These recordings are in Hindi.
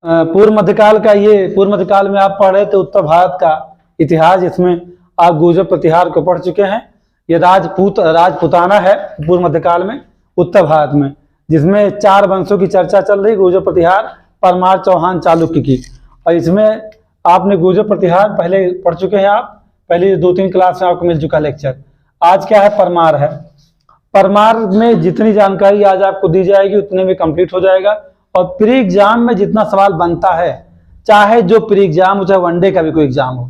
पूर्व मध्यकाल का ये पूर्व मध्यकाल में आप पढ़ रहे थे उत्तर भारत का इतिहास, इसमें आप गुर्जर प्रतिहार को पढ़ चुके हैं। ये राजपुताना है पूर्व मध्यकाल में उत्तर भारत में, जिसमें 4 वंशों की चर्चा चल रही, गुर्जर प्रतिहार, परमार, चौहान, चालुक्य की। और इसमें आपने गुर्जर प्रतिहार पहले पढ़ चुके हैं, आप पहले 2-3 क्लास में आपको मिल चुका लेक्चर। आज क्या है, परमार है। परमार में जितनी जानकारी आज आपको दी जाएगी उतने में कंप्लीट हो जाएगा। और प्री एग्जाम में जितना सवाल बनता है, चाहे जो प्री एग्जाम हो, चाहे वनडे का भी कोई एग्जाम हो,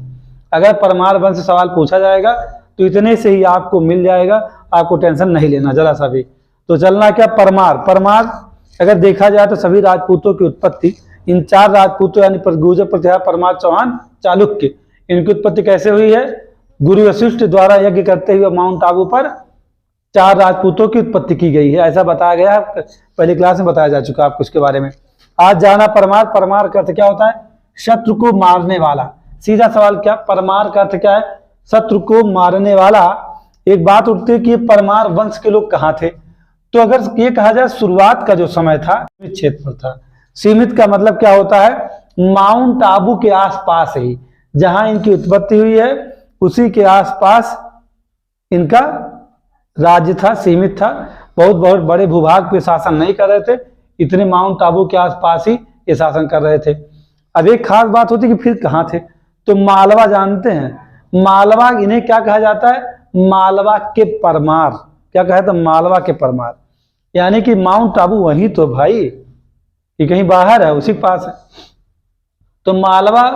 अगर परमार वंश से सवाल पूछा जाएगा तो इतने से ही आपको मिल जाएगा, आपको टेंशन नहीं लेना जरा सा भी। तो चलना क्या, परमार अगर देखा जाए तो सभी राजपूतों की उत्पत्ति, इन 4 राजपूतों यानी गुर्जर प्रतिहार, परमार, चौहान, चालुक्य, इनकी उत्पत्ति कैसे हुई है? गुरु वशिष्ठ द्वारा यज्ञ करते हुए माउंट आबू पर 4 राजपूतों की उत्पत्ति की गई है, ऐसा बताया गया है। पहली क्लास में बताया जा चुका आपको इसके बारे में। आज जाना परमार का अर्थ क्या होता है? शत्रु को मारने वाला। सीधा सवाल क्या, परमार का अर्थ क्या है? शत्रु को मारने वाला। एक बात उठती है कि परमार वंश के लोग कहाँ थे? तो अगर ये कहा जाए शुरुआत का जो समय था सीमित क्षेत्र पर था। सीमित का मतलब क्या होता है? माउंट आबू के आसपास ही, जहां इनकी उत्पत्ति हुई है उसी के आसपास इनका राज्य था, सीमित था। बहुत बड़े भूभाग पे शासन नहीं कर रहे थे, इतने माउंट आबू के आसपास ही ये शासन कर रहे थे। अब एक खास बात होती कि फिर कहाँ थे? तो मालवा जानते हैं, मालवा, इन्हें क्या कहा जाता है? मालवा के परमार। क्या कहा था? मालवा के परमार। यानी कि माउंट आबू वहीं तो भाई, ये कहीं बाहर है, उसी के पास है। तो मालवा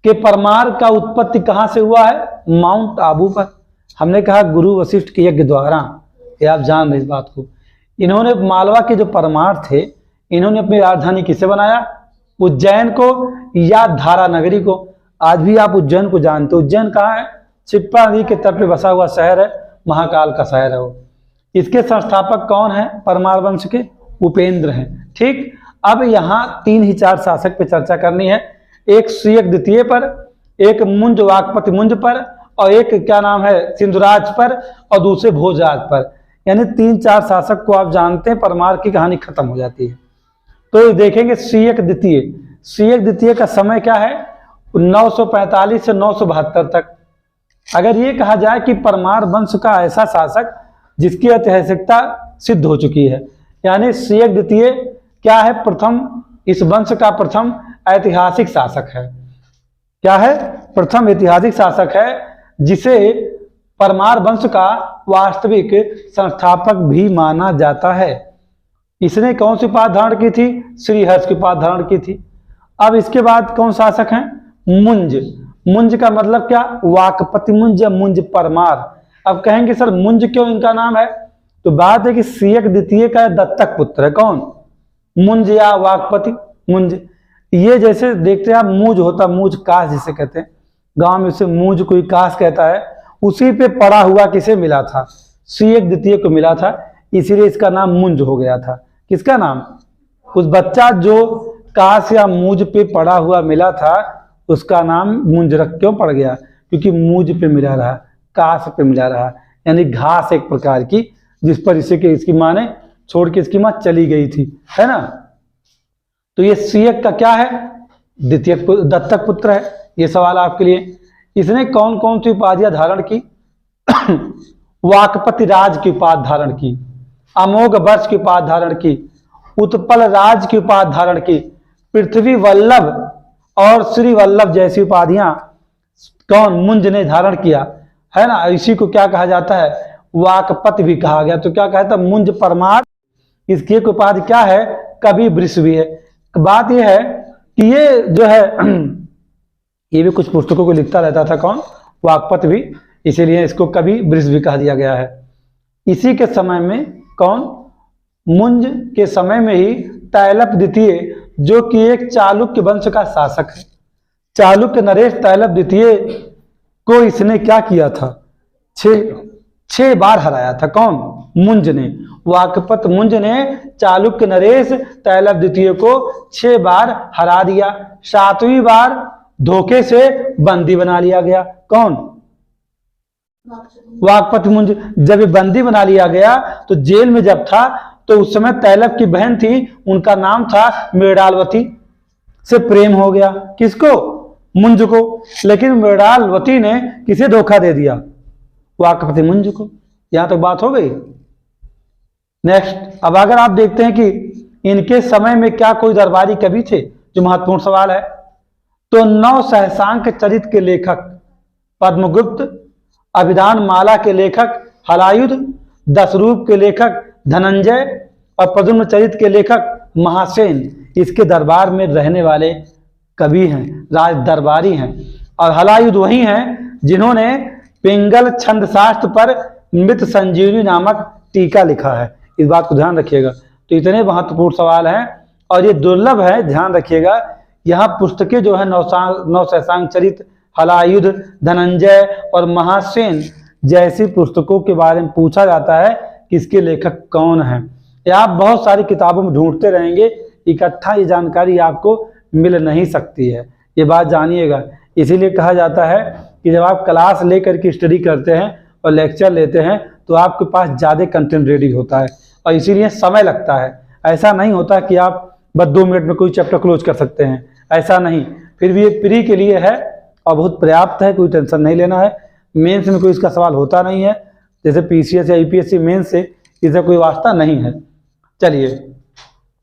के परमार का उत्पत्ति कहां से हुआ है? माउंट आबू पर। हमने कहा गुरु वशिष्ठ के यज्ञ द्वारा, ये आप जान रहे इस बात को। इन्होंने मालवा के जो परमार थे, इन्होंने अपनी राजधानी किसे बनाया? उज्जैन को या धारा नगरी को। आज भी आप उज्जैन को जानते हो। उज्जैन कहाँ है? क्षिप्रा नदी के तट पे बसा हुआ शहर है, महाकाल का शहर है वो। इसके संस्थापक कौन है? परमार वंश के उपेंद्र हैं। ठीक, अब यहाँ 3 ही 4 शासक पे चर्चा करनी है। एक सुयक द्वितीय पर, एक मुंज वाकपति मुंज पर, और एक क्या नाम है सिंधुराज पर, और दूसरे भोजराज पर। यानी 3-4 शासक को आप जानते हैं, परमार की कहानी खत्म हो जाती है। तो देखेंगे सुयक द्वितीय का समय क्या है? 945 से 972 तक। अगर ये कहा जाए कि परमार वंश का ऐसा शासक जिसकी ऐतिहासिकता सिद्ध हो चुकी है, यानी सुयक द्वितीय क्या है? प्रथम, इस वंश का प्रथम ऐतिहासिक शासक है। क्या है? प्रथम ऐतिहासिक शासक है, जिसे परमार वंश का वास्तविक संस्थापक भी माना जाता है। इसने कौन सी उपाधि धारण की थी? श्रीहर्ष की उपाधि धारण की थी। अब इसके बाद कौन शासक हैं? मुंज का मतलब क्या? वाकपति मुंज या मुंज परमार। अब कहेंगे सर मुंज क्यों इनका नाम है? तो बात है कि सुयक द्वितीय का दत्तक पुत्र है। कौन? मुंज या वाकपति मुंज। ये जैसे देखते हैं आप, मूज होता, मूज काश जिसे कहते हैं, गांव में उसे मूज कोई काश कहता है, उसी पे पड़ा हुआ किसे मिला था? सुयक द्वितीय को मिला था, इसीलिए इसका नाम मुंज हो गया था। किसका नाम? उस बच्चा जो काश या मूज पे पड़ा हुआ मिला था, उसका नाम मुंज क्यों पड़ गया? क्योंकि मूज पे मिला रहा, काश पे मिला रहा, यानी घास एक प्रकार की, जिस पर इसकी माँ ने छोड़ के इसकी माँ चली गई थी, है ना। तो ये सुयक का क्या है? द्वितीय दत्तक पुत्र है। ये सवाल आपके लिए। इसने कौन कौन सी उपाधियां धारण की? वाकपति राज की उपाधि धारण की, अमोघ वर्ष की उपाधि धारण की, उत्पल राज की उपाधि धारण की, पृथ्वी वल्लभ और श्री वल्लभ जैसी उपाधियां कौन? मुंज ने धारण किया, है ना। इसी को क्या कहा जाता है? वाकपति भी कहा गया। तो क्या कहता है? मुंज परमार। इसकी एक उपाधि क्या है? कवि वृष भी है। बात यह है कि ये जो है ये भी कुछ पुस्तकों को लिखता रहता था। कौन? वाकपत भी, इसीलिए इसको कवि वृष भी कहा दिया गया है। इसी के समय में कौन? मुंज के समय में ही तैलप द्वितीय, जो कि एक चालुक्य वंश का शासक है, चालुक्य नरेश तैलप द्वितीय को इसने क्या किया था? 6 बार हराया था। कौन? मुंज ने। वाकपत मुंज ने चालुक्य नरेश तैलप द्वितीय को 6 बार हरा दिया। 7वीं बार धोखे से बंदी बना लिया गया। कौन? वाकपत मुंज। जब ये बंदी बना लिया गया तो जेल में जब था तो उस समय तैलप की बहन थी, उनका नाम था मृणालवती। से प्रेम हो गया। किसको? मुंज को। लेकिन मृणालवती ने किसे धोखा दे दिया? वाकपति मुंज को। यहां तक बात हो गई। नेक्स्ट, अब अगर आप देखते हैं कि इनके समय में क्या कोई दरबारी कवि थे, जो महत्वपूर्ण सवाल है, तो नौ सहसांक चरित के लेखक पद्मगुप्त, अभिधान माला के लेखक हलायुध, दशरूप के लेखक धनंजय और पद्म चरित के लेखक महासेन इसके दरबार में रहने वाले कवि हैं, राज दरबारी हैं। और हलायुध वही हैं जिन्होंने पिंगल छंद शास्त्र पर मृत संजीवनी नामक टीका लिखा है। इस बात को ध्यान रखिएगा। तो इतने महत्वपूर्ण सवाल हैं और ये दुर्लभ है, ध्यान रखिएगा। यहाँ पुस्तकें जो है नौ सहसांक चरित, हलायुध, धनंजय और महासेन जैसी पुस्तकों के बारे में पूछा जाता है कि इसके लेखक कौन हैं। या आप बहुत सारी किताबों में ढूंढते रहेंगे, इकट्ठा ये जानकारी आपको मिल नहीं सकती है, ये बात जानिएगा। इसीलिए कहा जाता है कि जब आप क्लास लेकर के स्टडी करते हैं और लेक्चर लेते हैं तो आपके पास ज़्यादा कंटेंट रेडी होता है और इसीलिए समय लगता है। ऐसा नहीं होता कि आप बस 2 मिनट में कोई चैप्टर क्लोज कर सकते हैं, ऐसा नहीं। फिर भी ये प्री के लिए है और बहुत पर्याप्त है, कोई टेंशन नहीं लेना है। मेंस में कोई इसका सवाल होता नहीं है, जैसे पीसीएस या यूपीएससी मेंस से इससे कोई वास्ता नहीं है। चलिए,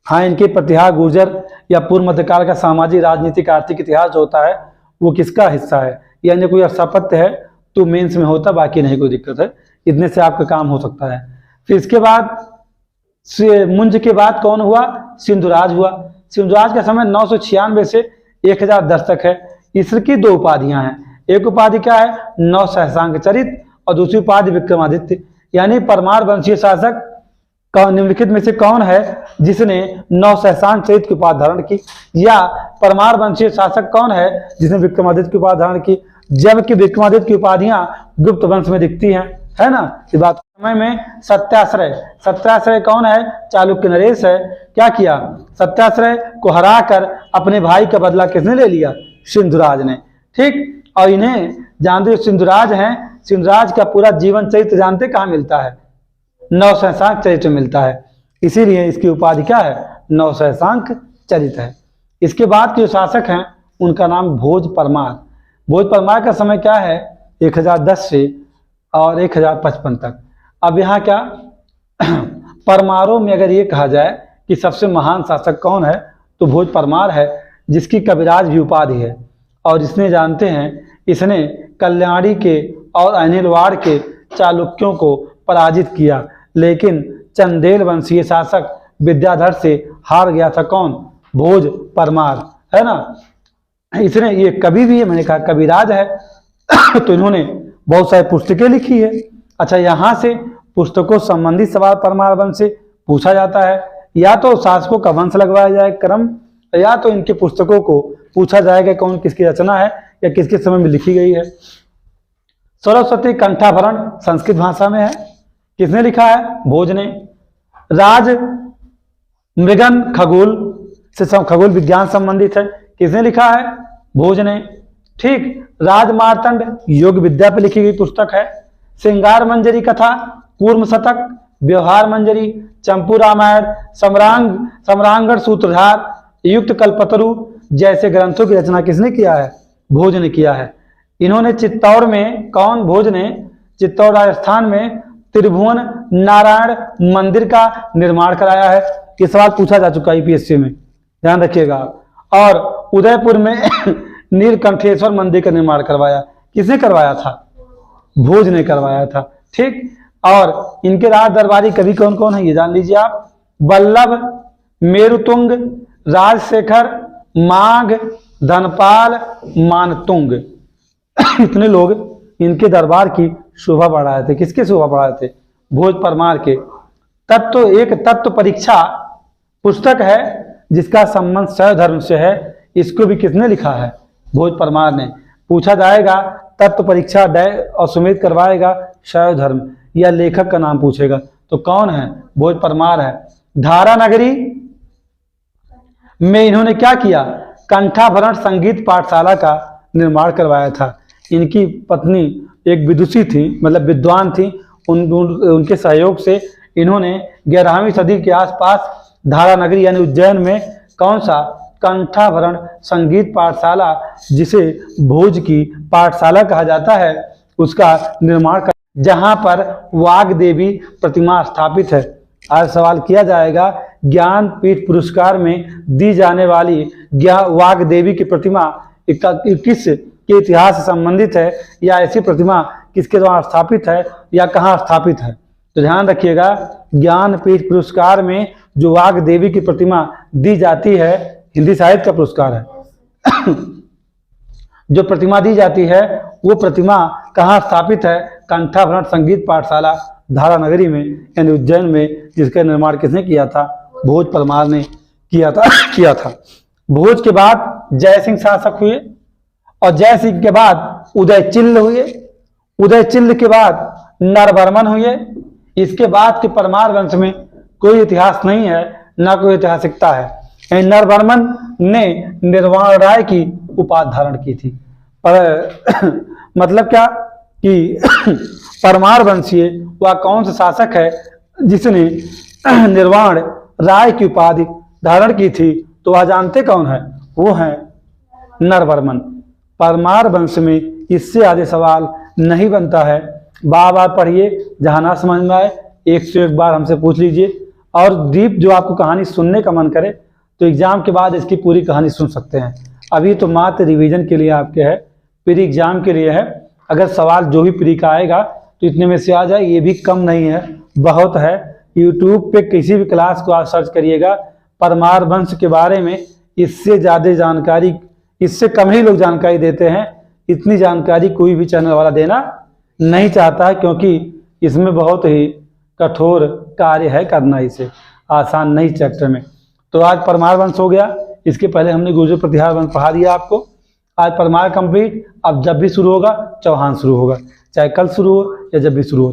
हाँ, इनके प्रतिहार गुर्जर या पूर्व मध्यकाल का सामाजिक राजनीतिक आर्थिक इतिहास जो होता है वो किसका हिस्सा है, यानी कोई स्थापत्य है तो मेंस में होता, बाकी नहीं कोई दिक्कत है। इतने से आपका काम हो सकता है। फिर इसके बाद मुंज के बाद कौन हुआ? सिंधुराज हुआ। सिंधुराज का समय 996 से 1010 तक है। इसकी 2 उपाधियां हैं। एक उपाधि क्या है? नौ सहसांक चरित और दूसरी उपाधि विक्रमादित्य। यानी परमार वंशीय शासक निम्नलिखित में से कौन है जिसने नौ सहसांक चरित की उपाधि धारण की, या परमार वंशीय शासक कौन है जिसने विक्रमादित्य की उपाधि धारण की, जबकि विक्रमादित्य की उपाधियां गुप्त वंश में दिखती हैं, है ना। इस बात समय में सत्याश्रय कौन है? चालुक्य नरेश है। क्या किया? सत्याश्रय को हराकर अपने भाई का बदला किसने ले लिया? सिंधुराज ने। ठीक, और इन्हें जानते सिंधुराज हैं। सिंधुराज का पूरा जीवन चरित्र जानते कहाँ मिलता है? नौ सहसांक चरित्र मिलता है, इसीलिए इसकी उपाधि क्या है? नौ सहसांक चरित है। इसके बाद के जो शासक हैं उनका नाम भोज परमार। भोज परमार का समय क्या है? 1010 से और 1055 तक। अब यहाँ क्या परमारों में अगर ये कहा जाए कि सबसे महान शासक कौन है तो भोज परमार है, जिसकी कविराज भी उपाधि है। और इसने जानते हैं, इसने कल्याणी के और अनिलवाड़ के चालुक्यों को पराजित किया, लेकिन चंदेल वंशीय शासक विद्याधर से हार गया था। कौन? भोज परमार, है ना। इसने, ये कवि भी है, मैंने कहा कविराज है तो इन्होंने बहुत सारी पुस्तकें लिखी है। अच्छा, यहाँ से पुस्तकों संबंधित सवाल परमार वंश से पूछा जाता है, या तो शासकों का वंश लगवाया जाए क्रम, या तो इनके पुस्तकों को पूछा जाएगा कौन किसकी रचना है या किसके समय में लिखी गई है। सरस्वती कंठाभरण संस्कृत भाषा में है, किसने लिखा है? भोज ने। राज मृगन खगोल से खगोल विज्ञान संबंधित है, किसने लिखा है? भोज ने। ठीक, राजमार्तंड योग विद्या पर लिखी गई पुस्तक है। श्रृंगार मंजरी कथा, कूर्म शतक, व्यवहार मंजरी, चंपू रामायण, सम्रांगण सूत्रधार, युक्त कल्पतरु जैसे ग्रंथों की रचना किसने किया है? भोज ने किया है। इन्होंने चित्तौड़ में, कौन? भोज ने चित्तौड़ राजस्थान में त्रिभुवन नारायण मंदिर का निर्माण कराया है। ये सवाल पूछा जा चुका है यूपीएससी में, ध्यान रखिएगा। और उदयपुर में नीलकंठेश्वर मंदिर का निर्माण करवाया, किसने करवाया था? भोज ने करवाया था। ठीक, और इनके राज दरबारी कवि कौन कौन है ये जान लीजिए आप। वल्लभ, मेरुतुंग, राजशेखर, माघ, धनपाल, मानतुंग इतने लोग इनके दरबार की शोभा बढ़ाए थे। किसके शोभा बढ़ाए थे? भोज परमार के। एक तत्व परीक्षा पुस्तक है जिसका संबंध शैव धर्म से है, इसको भी किसने लिखा है? भोज परमार ने। पूछा जाएगा तत्व परीक्षा और सुमेध करवाएगा शैव धर्म, या लेखक का नाम पूछेगा तो कौन है? भोज परमार है। धारा नगरी में इन्होंने क्या किया? कंठाभरण संगीत पाठशाला का निर्माण करवाया था। इनकी पत्नी एक विदुषी थी, मतलब विद्वान थी, उनके सहयोग से इन्होंने 11वीं सदी के आसपास धारा नगरी यानी उज्जैन में कौन सा कंठाभरण संगीत पाठशाला, जिसे भोज की पाठशाला कहा जाता है, उसका निर्माण कर, जहां पर वाग देवी प्रतिमा स्थापित है। आज सवाल किया जाएगा, ज्ञानपीठ पुरस्कार में दी जाने वाली वाग देवी की प्रतिमा किस के इतिहास से संबंधित है, या ऐसी प्रतिमा किसके द्वारा स्थापित है या कहाँ स्थापित है। तो ध्यान रखिएगा, ज्ञानपीठ पुरस्कार में जो वाग देवी की प्रतिमा दी जाती है, हिंदी साहित्य का पुरस्कार है जो प्रतिमा दी जाती है वो प्रतिमा कहाँ स्थापित है, कंठाभरण संगीत पाठशाला धारा नगरी में यानी उज्जैन में, जिसका निर्माण किसने किया था, भोज परमार ने किया था। भोज के बाद जय सिंह शासक हुए और जय सिंह के बाद उदयचिल्ल हुए, उदयचिल्ल के बाद नरवर्मन हुए। इसके बाद के परमार वंश में कोई इतिहास नहीं है, ना कोई ऐतिहासिकता है। नरवर्मन ने निर्वाण राय की उपाधि धारण की थी। पर मतलब क्या कि परमार वंशीय वह कौन सा शासक है जिसने निर्वाण राय की उपाधि धारण की थी, तो वह जानते कौन है, वो है नरवर्मन। परमार वंश में इससे आगे सवाल नहीं बनता है। बार बार पढ़िए, जहाँ ना समझ में आए 1 से 1 बार हमसे पूछ लीजिए। और डीप जो आपको कहानी सुनने का मन करे तो एग्जाम के बाद इसकी पूरी कहानी सुन सकते हैं। अभी तो मात्र रिवीजन के लिए आपके है, प्री एग्जाम के लिए है। अगर सवाल जो भी प्री का आएगा तो इतने में से आ जाए, ये भी कम नहीं है, बहुत है। यूट्यूब पे किसी भी क्लास को आप सर्च करिएगा परमार वंश के बारे में, इससे ज़्यादा जानकारी, इससे कम ही लोग जानकारी देते हैं। इतनी जानकारी कोई भी चैनल वाला देना नहीं चाहता है, क्योंकि इसमें बहुत ही कठोर कार्य है करना, इसे आसान नहीं चैप्टर में। तो आज परमार वंश हो गया, इसके पहले हमने गुर्जर प्रतिहार वंश पढ़ा दिया आपको। आज परमार कंप्लीट। अब जब भी शुरू होगा चौहान शुरू होगा, चाहे कल शुरू हो या जब भी शुरू हो।